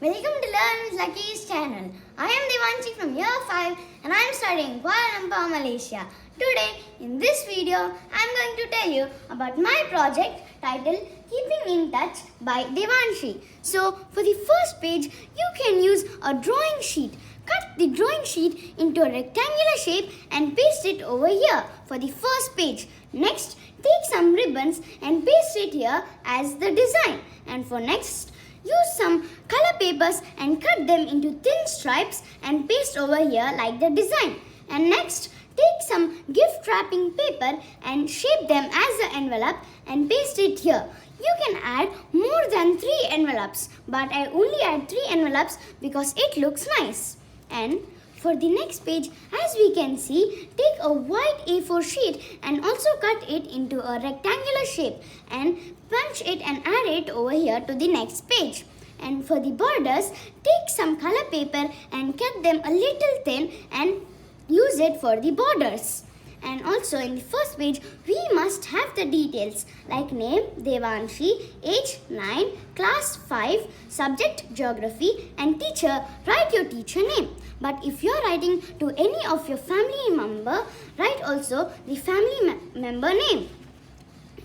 Welcome to Learn with Lucky's channel. I am Devanshi from year 5 and I am studying Kuala Lumpur, Malaysia. Today in this video I am going to tell you about my project titled Keeping in Touch by Devanshi. So for the first page you can use a drawing sheet. Cut the drawing sheet into a rectangular shape and paste it over here for the first page. Next, take some ribbons and paste it here as the design. And for next, use some color papers and cut them into thin stripes and paste over here like the design. And next, take some gift wrapping paper and shape them as an envelope and paste it here. You can add more than 3 envelopes, but I only add 3 envelopes because it looks nice. And for the next page, as we can see, take a white A4 sheet and also cut it into a rectangular shape and punch it and add it over here to the next page. And for the borders, take some color paper and cut them a little thin and use it for the borders. And also in the first page, we must have the details like name, Devanshi, age 9, class 5, subject geography and teacher, write your teacher name. But if you are writing to any of your family member, write also the family member name.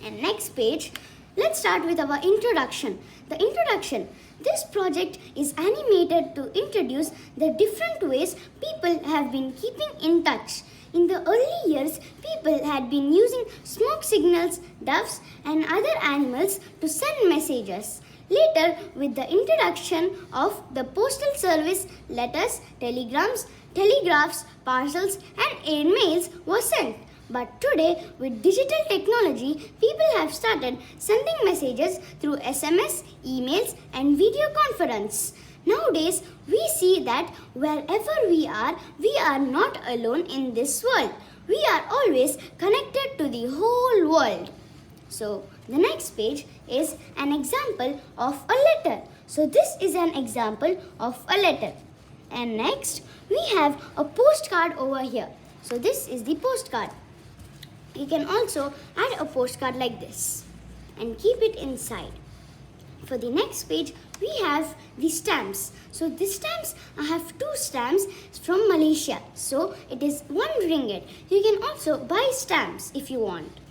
And next page, let's start with our introduction. The introduction. This project is animated to introduce the different ways people have been keeping in touch. In the early years, people had been using smoke signals, doves and other animals to send messages. Later, with the introduction of the postal service, letters, telegrams, telegraphs, parcels and airmails were sent. But today, with digital technology, people have started sending messages through SMS, emails and video conference. Nowadays, we see that wherever we are not alone in this world. We are always connected to the whole world. So, the next page is an example of a letter. So, this is an example of a letter. And next, we have a postcard over here. So, this is the postcard. You can also add a postcard like this and keep it inside. For the next page, we have the stamps. So the stamps, I have 2 stamps from Malaysia. So it is 1 ringgit. You can also buy stamps if you want.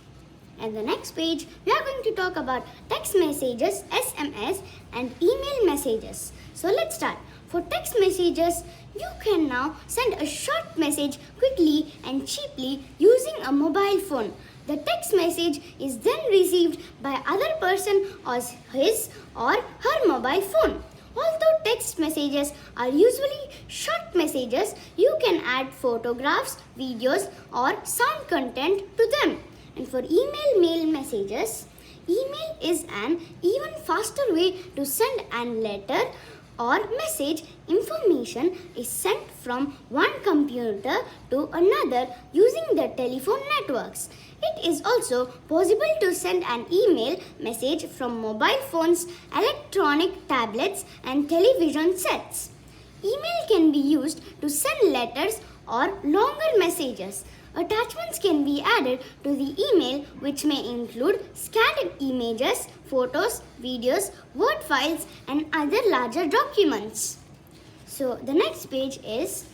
And the next page, we are going to talk about text messages, SMS and email messages. So let's start. For text messages, you can now send a short message quickly and cheaply using a mobile phone. The text message is then received by other person on his or her mobile phone. Although text messages are usually short messages, you can add photographs, videos or sound content to them. And for email mail messages, email is an even faster way to send a letter or message. Information is sent from one computer to another using the telephone networks. It is also possible to send an email message from mobile phones, electronic tablets and television sets. Email can be used to send letters or longer messages. Attachments can be added to the email which may include scanned images, photos, videos, word files and other larger documents. So the next page is,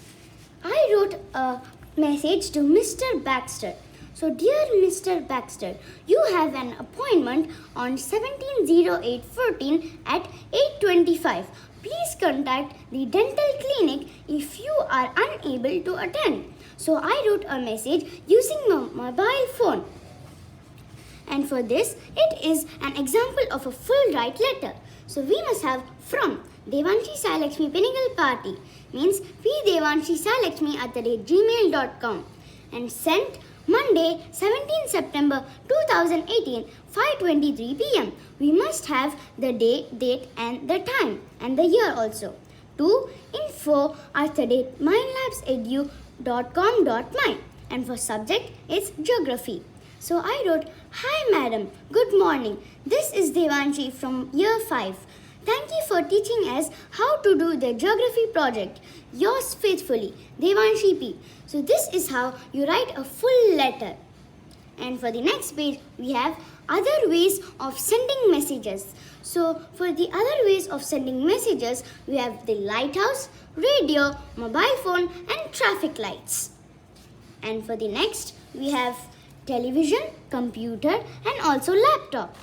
I wrote a message to Mr. Baxter. So dear Mr. Baxter, you have an appointment on 17/08/14 at 8:25. Please contact the dental clinic if you are unable to attend. So I wrote a message using my mobile phone. And for this, it is an example of a full right letter. So we must have from Devanshi Sai Lakshmi Pinnacle Party means pdevanshi@gmail.com and sent Monday 17 September 2018 5:23 p.m. We must have the day, date and the time and the year also. To info@mindlabsedu.com.my and for subject it's geography. So I wrote, Hi madam, good morning. This is Devanshi from year 5. Thank you for teaching us how to do the geography project. Yours faithfully, Devanshi P. So this is how you write a full letter. And for the next page, we have other ways of sending messages. So for the other ways of sending messages, we have the lighthouse, radio, mobile phone and traffic lights. And for the next, we have television, computer and also laptop.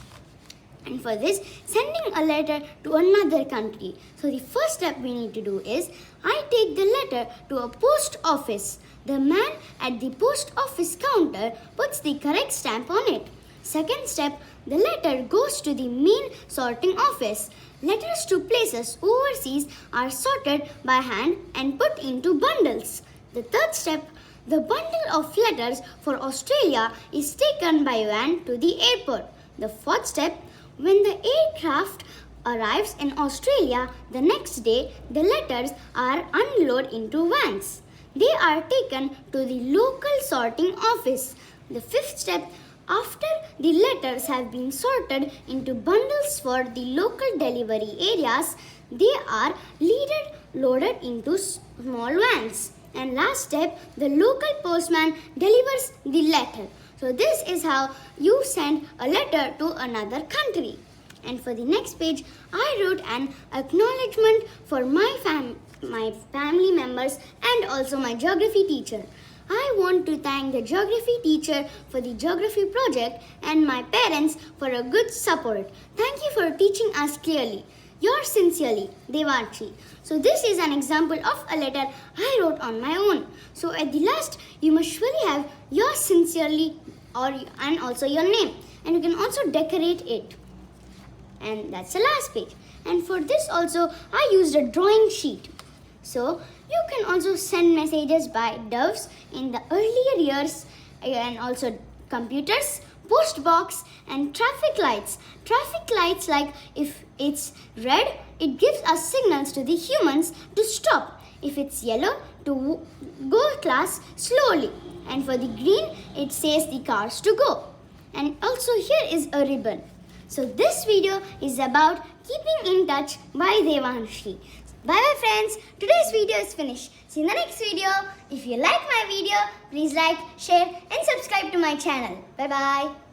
And for this, sending a letter to another country. So the first step we need to do is, I take the letter to a post office. The man at the post office counter puts the correct stamp on it. Second step, the letter goes to the main sorting office. Letters to places overseas are sorted by hand and put into bundles. The third step, the bundle of letters for Australia is taken by van to the airport. The fourth step, when the aircraft arrives in Australia, the next day the letters are unloaded into vans. They are taken to the local sorting office. The fifth step, after the letters have been sorted into bundles for the local delivery areas, they are loaded into small vans. And last step, the local postman delivers the letter. So this is how you send a letter to another country. And for the next page, I wrote an acknowledgement for my family members and also my geography teacher. I want to thank the geography teacher for the geography project and my parents for a good support. Thank you for teaching us clearly. Yours sincerely, Devanshi. So this is an example of a letter I wrote on my own. So at the last, you must surely have yours sincerely and also your name. And you can also decorate it. And that's the last page. And for this also, I used a drawing sheet. So you can also send messages by doves in the earlier years and also computers, post box and traffic lights. Traffic lights, like if it's red, it gives us signals to the humans to stop. If it's yellow, to go class slowly. And for the green, it says the cars to go. And also here is a ribbon. So this video is about keeping in touch by Devanshi. Bye bye friends. Today's video is finished. See you in the next video. If you like my video, please like, share and subscribe to my channel. Bye bye.